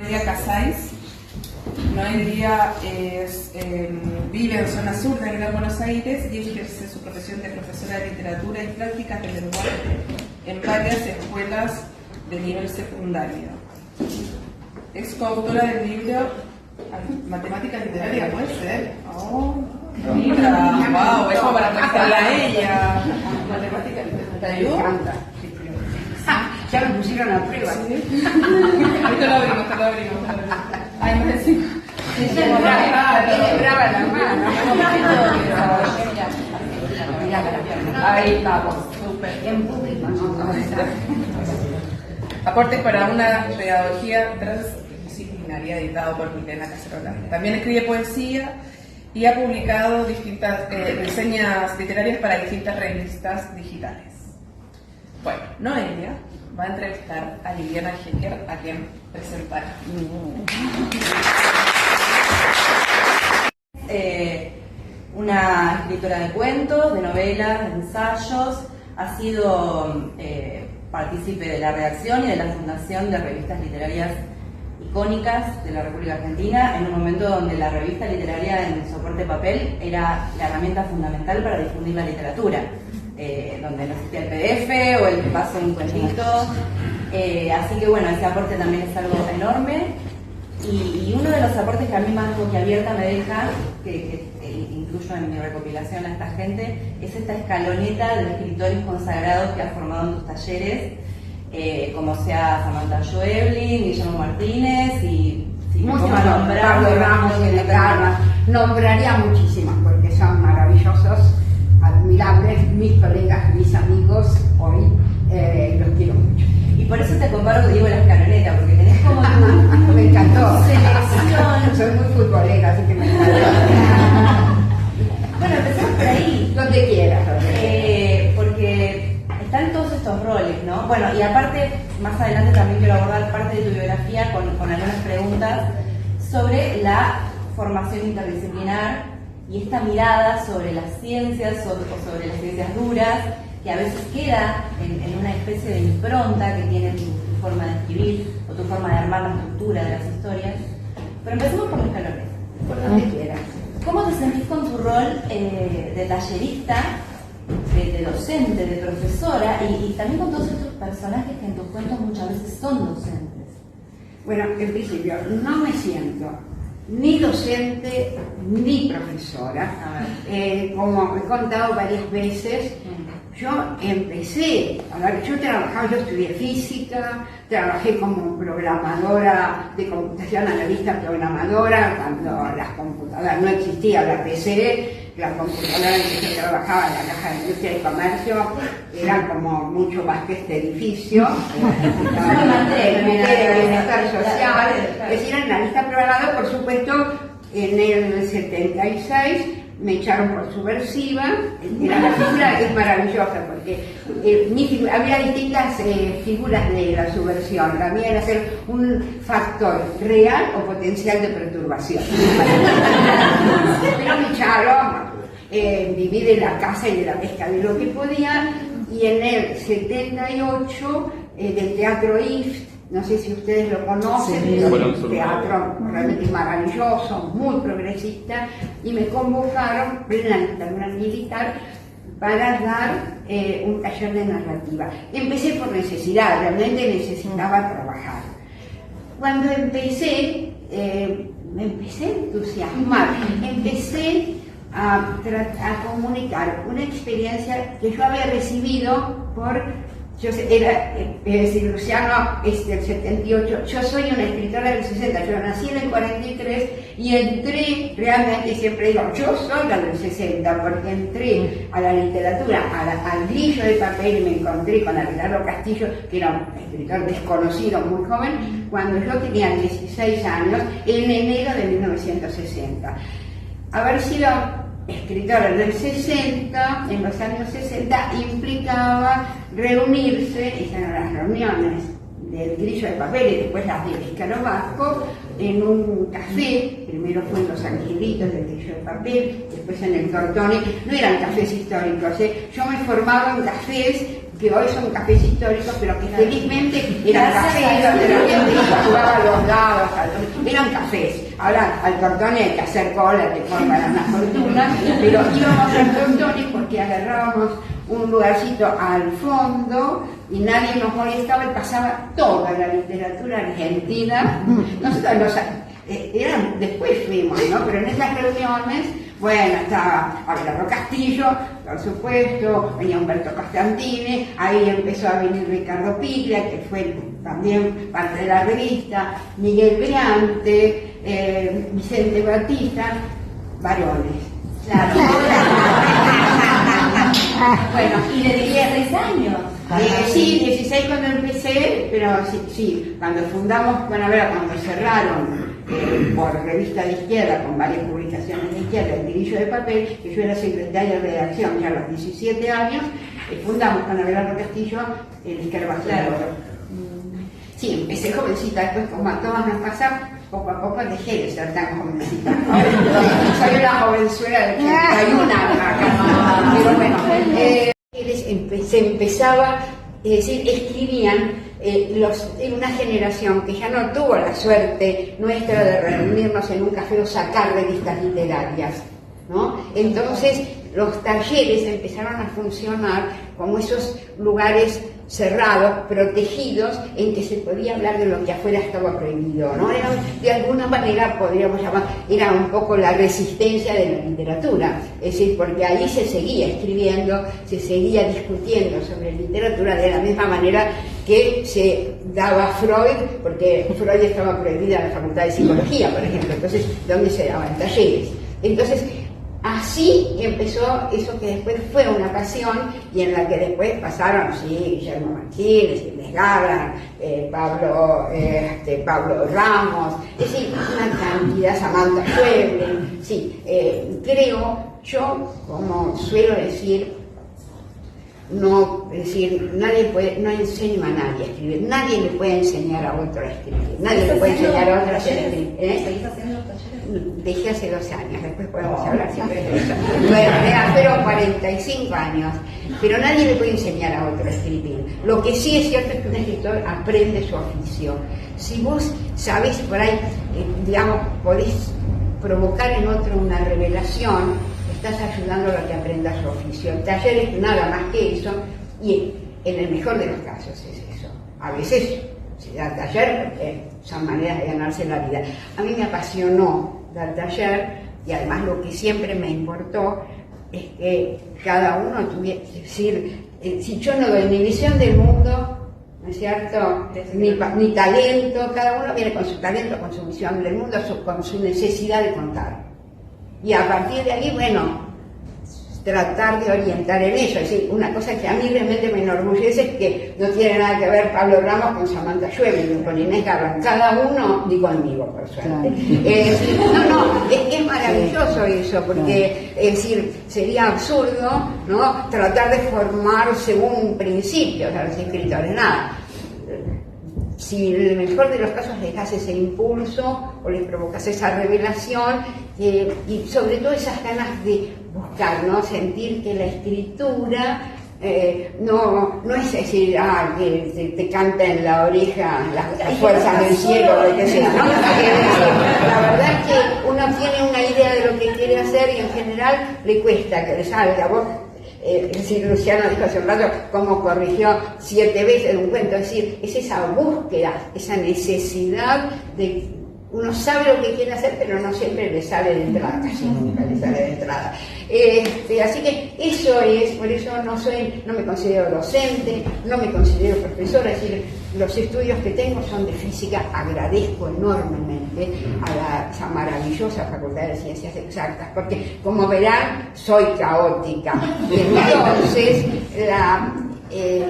Noelia Casais. Noelia vive en zona sur de Gran Buenos Aires y ejerce su profesión de profesora de literatura y prácticas de lenguaje en varias escuelas de nivel secundario. Es coautora del libro Matemática Literaria, ¿puede ser? Oh, mira, wow, eso para preguntarle a ella. Matemática Literaria. ¿Te ayuda? Ya me pusieron a prueba. Sí. Ahorita lo abrimos. Ay, me decís. Tiene brava la mano. Ahí estamos. Súper. En público, ¿no? Aportes para una pedagogía transdisciplinaria, editado por Milena Cacerola. También escribe poesía y ha publicado distintas reseñas literarias para distintas revistas digitales. Bueno, Noelia va a entrevistar a Liliana Hecker, a quien presentará. Una escritora de cuentos, de novelas, de ensayos, ha sido partícipe de la redacción y de la fundación de revistas literarias icónicas de la República Argentina, en un momento donde la revista literaria en el soporte papel era la herramienta fundamental para difundir la literatura, donde no existía el PDF o el paso en cuentito, así que bueno, ese aporte también es algo enorme. Y uno de los aportes que a mí más boquiabierta me deja, que incluyo en mi recopilación a esta gente, es esta escaloneta de escritores consagrados que has formado en tus talleres, como sea Samantha Schweblin, Guillermo Martínez y Muchos Pablo Ramos y de Carlos. Nombraría muchísimos porque son maravillosos, admirables, mis colegas, mis amigos, hoy los quiero mucho. Y por eso te comparo que digo la escaloneta, porque tenés como tu me encantó. selección. Soy muy futbolera, así que me encantó. Bueno, empezamos por ahí. Donde quieras. Porque están todos estos roles, ¿no? Bueno, y aparte, más adelante también quiero abordar parte de tu biografía con algunas preguntas sobre la formación interdisciplinar y esta mirada sobre las ciencias o sobre las ciencias duras, que a veces queda en una especie de impronta que tiene tu forma de escribir o tu forma de armar la estructura de las historias. Pero empecemos por los escalones. Por donde quieras. ¿Cómo te sentís con tu rol de tallerista, de docente, de profesora y también con todos estos personajes que en tus cuentos muchas veces son docentes? Bueno, en principio, no me siento ni docente ni profesora. Como he contado varias veces, yo empecé, yo estudié física, trabajé como programadora de computación, analista programadora, cuando las computadoras no existía, la PC, la computadora en que yo trabajaba en la Caja de Industria y Comercio, era como mucho más que este edificio, bienestar social, es decir, analista programador, por supuesto, en el 76, me echaron por subversiva. La figura es maravillosa porque había distintas figuras de la subversión. La mía era ser un factor real o potencial de perturbación. Pero me echaron, viví de la caza y de la pesca de lo que podía, y en el 78 del Teatro IFT, no sé si ustedes lo conocen, sí, es un teatro realmente maravilloso, muy progresista, y me convocaron, plena dictadura militar, para dar un taller de narrativa. Empecé por necesidad, realmente necesitaba trabajar. Cuando empecé, me empecé a entusiasmar, empecé a comunicar una experiencia que yo había recibido yo era, Luciano es del 78, yo soy una escritora del 60, yo nací en el 43 y entré, realmente siempre digo, yo soy la del 60, porque entré a la literatura, al Grillo de Papel, y me encontré con Abelardo Castillo, que era un escritor desconocido, muy joven, cuando yo tenía 16 años, en enero de 1960. Haber sido escritora del 60, en los años 60, implicaba reunirse, esas eran las reuniones del Grillo de Papel y después las del Escarabajo, en un café. Primero fue en Los Angelitos del Grillo de Papel, después en el Tortoni. No eran cafés históricos, yo me formaba en cafés que hoy son cafés históricos, pero que felizmente eran cafés donde la gente jugaba a los dados, eran cafés. Ahora al Tortoni hay que hacer cola, te cobran una fortuna, pero íbamos al Tortoni porque agarrábamos un lugarcito al fondo y nadie nos molestaba y pasaba toda la literatura argentina. Nosotros después fuimos, ¿no? Pero en esas reuniones, bueno, estaba Abelardo Castillo, por supuesto, venía Humberto Costantini, ahí empezó a venir Ricardo Piglia, que fue también parte de la revista, Miguel Briante, Vicente Batista, varones. Claro. Bueno, y de 16 años. Sí, 16 cuando empecé, pero sí, cuando fundamos, bueno, a ver, cuando cerraron por revista de izquierda, con varias publicaciones de izquierda, El Grillo de Papel, que yo era secretaria de redacción ya a los 17 años, fundamos con Abelardo Castillo el Escarabajo de Oro. Sí, empecé jovencita, después como a todas nos pasa, poco a poco dejé de ser tan jovencita. Soy una jovenzuela de 31 acá, pero bueno, se empezaba, es decir, escribían en una generación que ya no tuvo la suerte nuestra de reunirnos en un café o sacar revistas literarias, ¿no? Entonces los talleres empezaron a funcionar como esos lugares cerrados, protegidos, en que se podía hablar de lo que afuera estaba prohibido, ¿no? Era, de alguna manera podríamos llamar, era un poco la resistencia de la literatura, es decir, porque ahí se seguía escribiendo, se seguía discutiendo sobre literatura de la misma manera que se daba Freud, porque Freud estaba prohibida en la Facultad de Psicología, por ejemplo, entonces, ¿dónde se daban talleres? Entonces, así empezó eso que después fue una pasión y en la que después pasaron, sí, Guillermo Martínez, Inés Garra, Pablo Ramos, es decir, una cantidad, Samantha Schweblin, sí, creo, yo, como suelo decir, no, es decir, no enseño a nadie a escribir, nadie le puede enseñar a otro a escribir, nadie le puede enseñar a otro a escribir. ¿Seguís haciendo los talleres? Dejé hace 2 años, después podemos hablar siempre de eso. Pero 45 años, pero nadie le puede enseñar a otro a escribir. Lo que sí es cierto es que un escritor aprende su oficio. Si vos sabés por ahí, digamos, podés provocar en otro una revelación, estás ayudando a que aprenda su oficio. El taller es nada más que eso, y en el mejor de los casos es eso. A veces se da taller porque son maneras de ganarse la vida. A mí me apasionó dar taller y además lo que siempre me importó es que cada uno tuviera, es decir, si yo no doy ni visión del mundo, ¿no es cierto? Ni talento, cada uno viene con su talento, con su visión del mundo, con su necesidad de contar. Y a partir de ahí, bueno, tratar de orientar en eso. Es decir, una cosa que a mí realmente me enorgullece es que no tiene nada que ver Pablo Ramos con Samantha Schweblin, con Inés Garra, cada uno, ni conmigo, por suerte. Es maravilloso eso, porque es decir, sería absurdo, ¿no?, tratar de formar según un principio a los escritores, nada. Si en el mejor de los casos les das ese impulso o les provocas esa revelación y sobre todo esas ganas de buscar, ¿no?, sentir que la escritura no es decir, que te canta en la oreja las fuerzas del cielo o lo que sea, ¿no? La verdad es que uno tiene una idea de lo que quiere hacer y en general le cuesta que le salga. Vos, es decir, Luciano dijo hace un rato cómo corrigió 7 veces un cuento, es decir, es esa búsqueda, esa necesidad de... Uno sabe lo que quiere hacer, pero no siempre le sale de entrada, casi nunca le sale de entrada. Así que eso es, por eso no me considero docente, no me considero profesora, es decir, los estudios que tengo son de física, agradezco enormemente a esa maravillosa Facultad de Ciencias Exactas, porque como verán, soy caótica. Y entonces,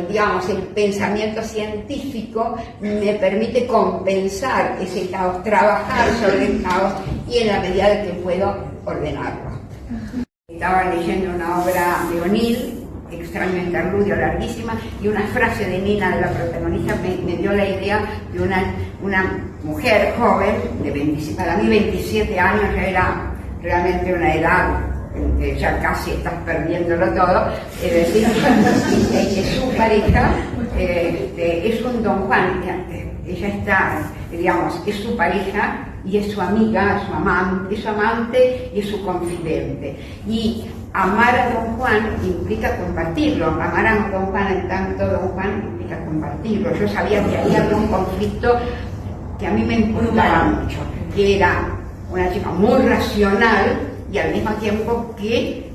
digamos, el pensamiento científico me permite compensar ese caos, trabajar sobre el caos y en la medida de que puedo ordenarlo. Estaba leyendo una obra de O'Neill, Extraño interludio, larguísima, y una frase de Nina, de la protagonista, me dio la idea de una mujer joven, para mí 27 años ya era realmente una edad que ya casi estás perdiéndolo todo, es decir, que su pareja es un Don Juan, ella está, digamos, es su pareja y es su amiga, es su amante y es su confidente. Y amar a Don Juan implica compartirlo, amar a Don Juan en tanto Don Juan implica compartirlo. Yo sabía que había un conflicto que a mí me importaba mucho, que era una chica muy racional y al mismo tiempo que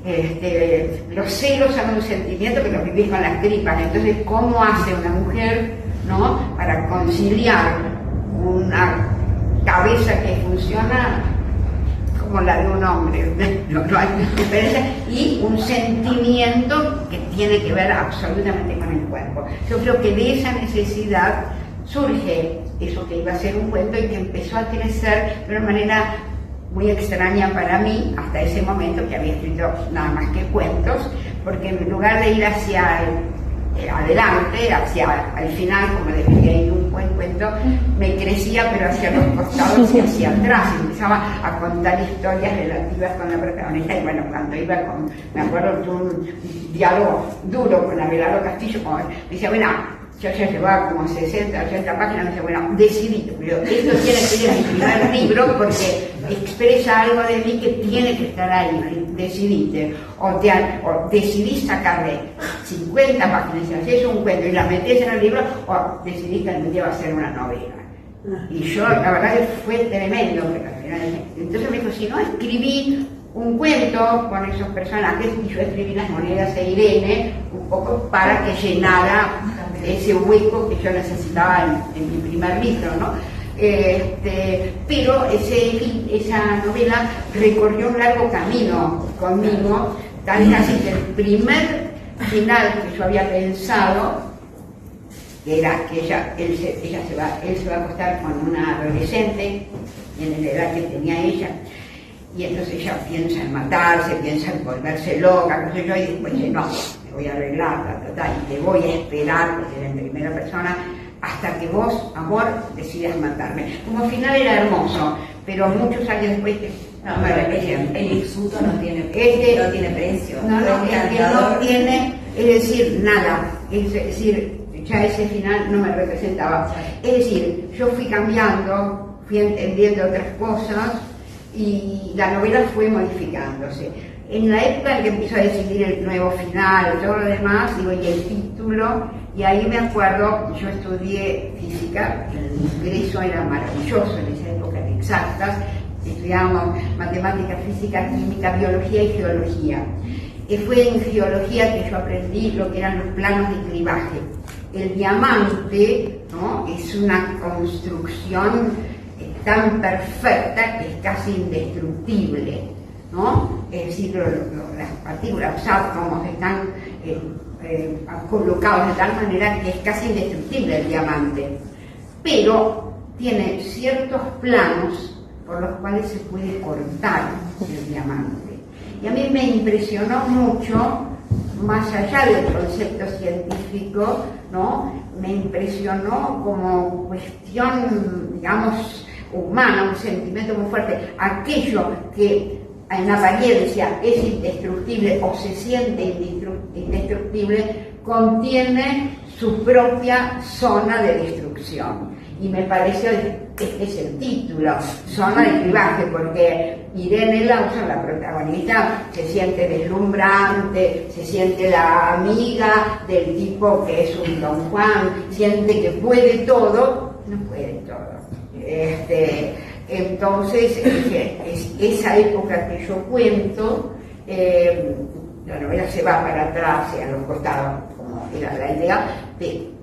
los celos son un sentimiento que los vivís con las tripas. Entonces, ¿cómo hace una mujer, ¿no?, para conciliar una cabeza que funciona como la de un hombre, no hay diferencia, y un sentimiento que tiene que ver absolutamente con el cuerpo? Yo creo que de esa necesidad surge eso que iba a ser un cuento y que empezó a crecer de una manera muy extraña para mí hasta ese momento, que había escrito nada más que cuentos, porque en lugar de ir hacia adelante, hacia el final, como debería ir un buen cuento, me crecía pero hacia los costados y hacia atrás, y empezaba a contar historias relativas con la protagonista. Y bueno, cuando iba me acuerdo de un diálogo duro con Abelardo Castillo, como me decía, bueno, yo ya llevaba como 60, 80 páginas, me decía, bueno, decidí, pero esto tiene que ir en mi primer libro porque expresa algo de mí que tiene que estar ahí, decidiste, o decidís sacarle 50 páginas y haces un cuento y la metés en el libro, o decidís que algún día va a ser una novela. Y yo, la verdad que fue tremendo, pero al final, entonces me dijo, si no, escribí un cuento con esos personajes, y yo escribí Las monedas de Irene, un poco para que llenara ese hueco que yo necesitaba en mi primer libro, ¿no? Pero esa novela recorrió un largo camino conmigo, tal casi que el primer final que yo había pensado era que él se va a acostar con una adolescente en la edad que tenía ella, y entonces ella piensa en matarse, piensa en volverse loca, qué sé yo, y después dice, no, me voy a arreglar, y te voy a esperar, porque era en primera persona, hasta que vos, amor, decidas matarme. Como final era hermoso, pero muchos años después el insulto no tiene precio. No tiene, es decir, nada. Es decir, ya ese final no me representaba. Es decir, yo fui cambiando, fui entendiendo otras cosas y la novela fue modificándose. En la época en que empiezo a decidir el nuevo final y todo lo demás, digo, y el título, y ahí me acuerdo, yo estudié física, el ingreso era maravilloso en esa época de exactas, estudiábamos matemática, física, química, biología y geología. Fue en geología que yo aprendí lo que eran los planos de clivaje. El diamante, ¿no?, es una construcción tan perfecta que es casi indestructible, ¿no? Es decir, las partículas, los átomos están colocados de tal manera que es casi indestructible el diamante, pero tiene ciertos planos por los cuales se puede cortar el diamante. Y a mí me impresionó mucho, más allá del concepto científico, ¿no?, me impresionó como cuestión, digamos, humana, un sentimiento muy fuerte, aquello que en apariencia es indestructible o se siente indestructible, contiene su propia zona de destrucción. Y me pareció, este es el título, zona de clivaje, porque Irene Lawson, la protagonista, se siente deslumbrante, se siente la amiga del tipo que es un Don Juan, siente que puede todo, no puede todo. Entonces, esa época que yo cuento, la novela se va para atrás y a los costados, como era la idea, pero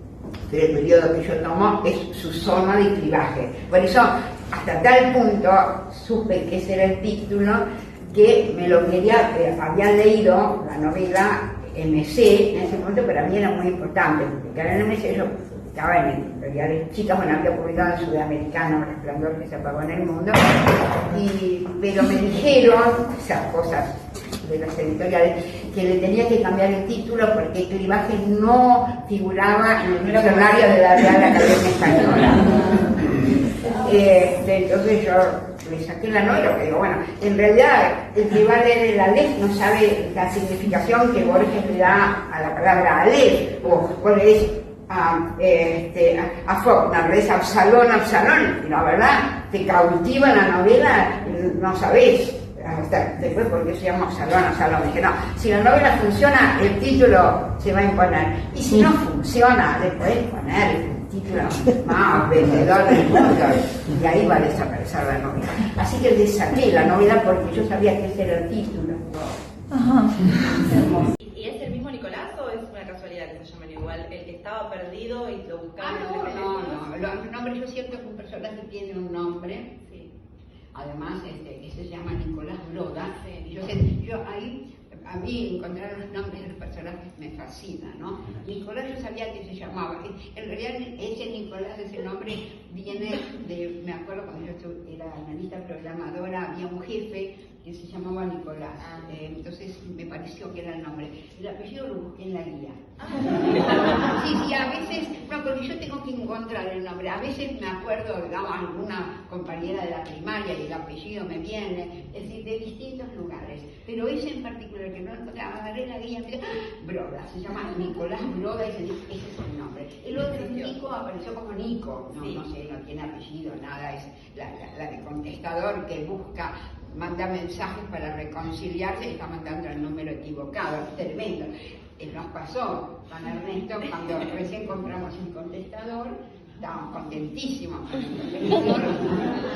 el periodo que yo tomo es su zona de clivaje. Por eso, hasta tal punto, supe que ese era el título, que me lo quería, había leído la novela MC en ese momento, pero a mí era muy importante, porque en MC yo estaba en editoriales chicas, bueno, había publicado en Sudamericano, Resplandor que se apagó en el mundo, pero me dijeron esas cosas de las editoriales, que le tenía que cambiar el título porque clivaje no figuraba en el diccionario de la Real Academia Española. Entonces yo le saqué la novela, porque digo, bueno, en realidad el que va a leer el Aleph no sabe la significación que Borges le da a la palabra Aleph, o lees a Faulkner, lees Absalón, y la verdad te cautiva la novela, no sabés. Hasta después porque se llama Absalón, dije no, si la novela funciona el título se va a imponer, y si no funciona le podés poner el título más vendedor del mundo y ahí va a desaparecer la novela. Así que le saqué la novela porque yo sabía que ese era el título. Ajá. ¿Y es el mismo Nicolás o es una casualidad que se llamen igual? El que estaba perdido y lo buscaban. No, los nombres, yo siento que un personaje tiene un nombre. Además, que se llama Nicolás Broda. Yo ahí, a mí encontrar los nombres de los personajes me fascina, ¿no? Nicolás yo sabía que se llamaba. En realidad, ese Nicolás, ese nombre viene de, me acuerdo cuando yo era analista programadora, había un jefe que se llamaba Nicolás. Entonces me pareció que era el nombre. El apellido lo busqué en la guía. Sí, a veces, no, porque yo tengo que encontrar el nombre. A veces me acuerdo, digamos, alguna compañera de la primaria y el apellido me viene, es decir, de distintos lugares. Pero ese en particular que no encontraba, agarré la guía y me dije, Broda, se llama Nicolás Broda, ese es el nombre. El otro Nico apareció como Nico, no sé, no tiene apellido, nada, es la de contestador que busca, manda mensajes para reconciliarse y está mandando el número equivocado, es tremendo. Nos pasó con Ernesto cuando recién compramos un contestador, estábamos contentísimos con el contestador,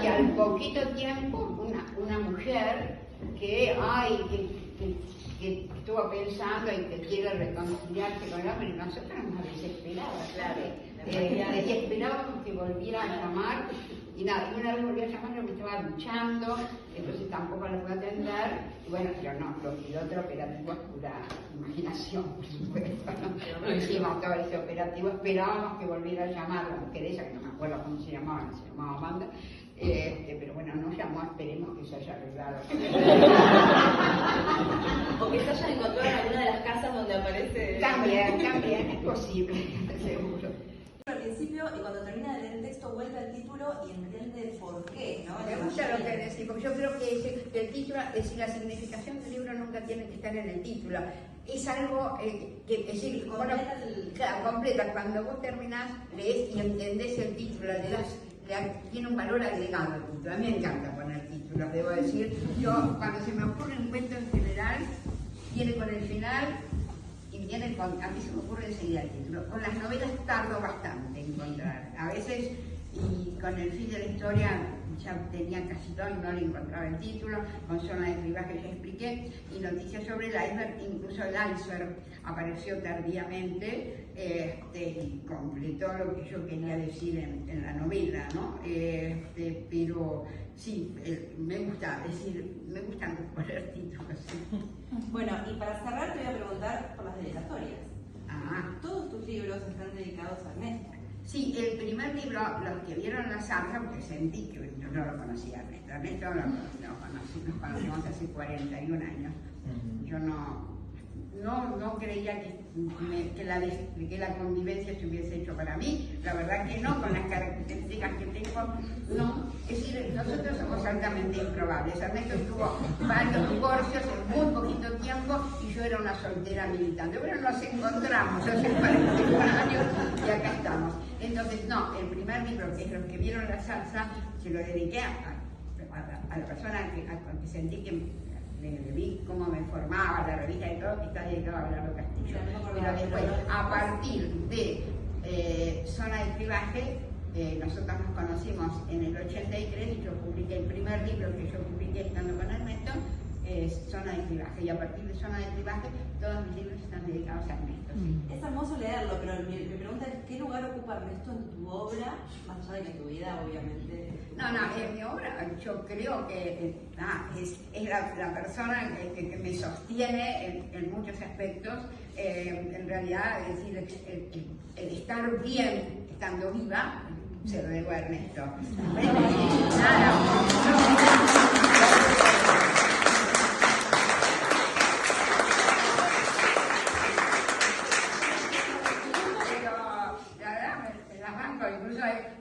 y al poquito tiempo una mujer que estuvo pensando y que quiere reconciliarse con el hombre, y nosotros nos desesperábamos, claro. Esperábamos que volviera a llamar y nada, y una vez volvió a llamar, yo me estaba duchando, entonces tampoco la pude atender, y bueno, pero no, el otro operativo es pura imaginación, por supuesto, ¿no? Hicimos todo ese operativo, esperábamos que volviera a llamar la mujer esa, que no me acuerdo cómo se llamaba Amanda, pero bueno, no llamó, esperemos que se haya arreglado. O que se hayan encontrado en alguna de las casas donde aparece. También es posible, seguro. Al principio y cuando termina de leer el texto vuelve al título y entiende por qué, ¿no? Me gusta lo que decís, porque yo creo que el título, es decir, la significación del libro nunca tiene que estar en el título. Es algo que, es decir, completa. Cuando vos terminás, lees y entendés el título, tiene un valor agregado el título. A mí me encanta poner títulos, debo decir. Yo, cuando se me ocurre un cuento en general, viene con el final. A mí se me ocurre enseguida el título. Con las novelas tardo bastante en encontrar. A veces, y con el fin de la historia, ya tenía casi todo y no le encontraba el título. Con Zona de Clivaje ya expliqué. Y Noticias sobre el iceberg, incluso el iceberg apareció tardíamente y completó lo que yo quería decir en la novela, ¿no? Pero sí, me gusta poner títulos. Sí. Bueno, y para cerrar te voy a preguntar por las dedicatorias. Todos tus libros están dedicados a Ernesto. Sí, el primer libro, los que vieron la zarza, porque sentí que yo no lo conocía a Ernesto. Ernesto nos conocimos hace 41 años. Yo no creía que la convivencia se hubiese hecho para mí. La verdad que no, con las características que tengo, no. Es decir, nosotros somos altamente improbables. Ernesto tuvo varios divorcios en muy poquito tiempo y yo era una soltera militante. Pero nos encontramos hace 41 años y acá estamos. Entonces, no, el primer libro, que es Los que vieron la salsa, se lo dediqué a la persona que sentí que le vi cómo me formaba la revista y todo, que está dedicado a Abelardo Castillo. Pero después, a partir de Zona de Clivaje, nosotros nos conocimos en el 83 y yo publiqué el primer libro que yo publiqué estando con Ernesto, Zona de Clivaje, y a partir de Zona de Clivaje todos mis libros están dedicados a Ernesto. Sí. Es hermoso leerlo, pero mi pregunta es ¿qué lugar ocupa Ernesto en tu obra, más allá de que en tu vida obviamente? No, en mi obra yo creo que es la persona que me sostiene en muchos aspectos. En realidad, es decir, el estar bien estando viva se lo debo a Ernesto.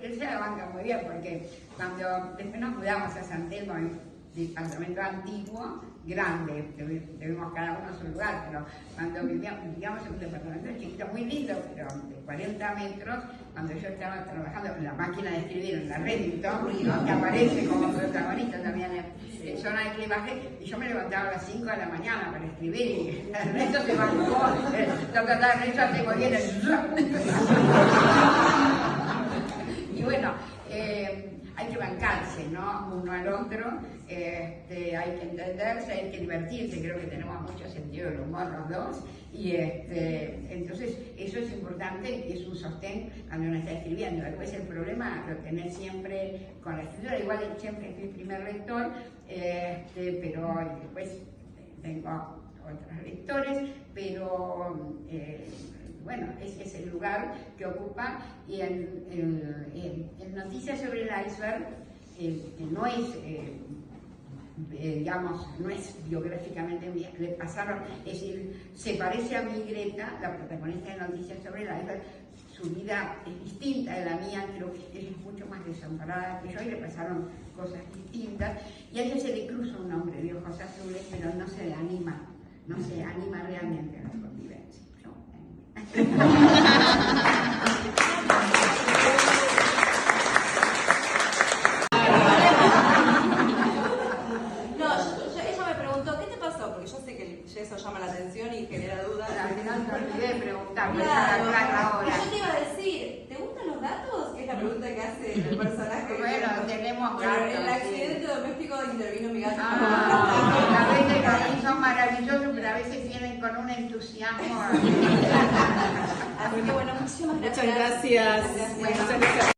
Él se la banca muy bien porque después nos mudamos a San Telmo, departamento antiguo, grande, tuvimos cada uno su lugar, pero cuando vivíamos en un departamento chiquito, muy lindo, pero de 40 metros, cuando yo estaba trabajando en la máquina de escribir en la Remington, que aparece como protagonista también en zona de clivaje, y yo me levantaba a las 5 de la mañana para escribir, y el resto se bajó, el resto se movía y bueno, hay que bancarse, ¿no? Uno al otro, hay que entenderse, hay que divertirse, creo que tenemos mucho sentido del humor los dos, y entonces eso es importante y es un sostén cuando uno está escribiendo. Después el problema lo tenés siempre con la escritura, igual siempre fui primer lector, pero después tengo otros lectores, pero bueno, ese es el lugar que ocupa, y en Noticias sobre el Iceberg, que no es, digamos, no es biográficamente mía, le pasaron, es decir, se parece a mi Greta, la protagonista de Noticias sobre el Iceberg, su vida es distinta de la mía, creo que ella es mucho más desamparada que yo, y le pasaron cosas distintas, y a ella se le cruza un hombre de ojos azules, pero no se anima realmente a la convivencia. Ella me preguntó, ¿qué te pasó? Porque yo sé que eso llama la atención y genera dudas. Al final me olvidé de preguntarme, Claro, ahora. yo te iba a decir, ¿te gustan los gatos? Que es la pregunta que hace el personaje. Bueno, tenemos gatos. En el accidente doméstico intervino mi gato. A veces son maravillosos, pero a veces vienen con un entusiasmo. Así que bueno, muchísimas gracias. Muchas gracias. Bueno. Muchas gracias.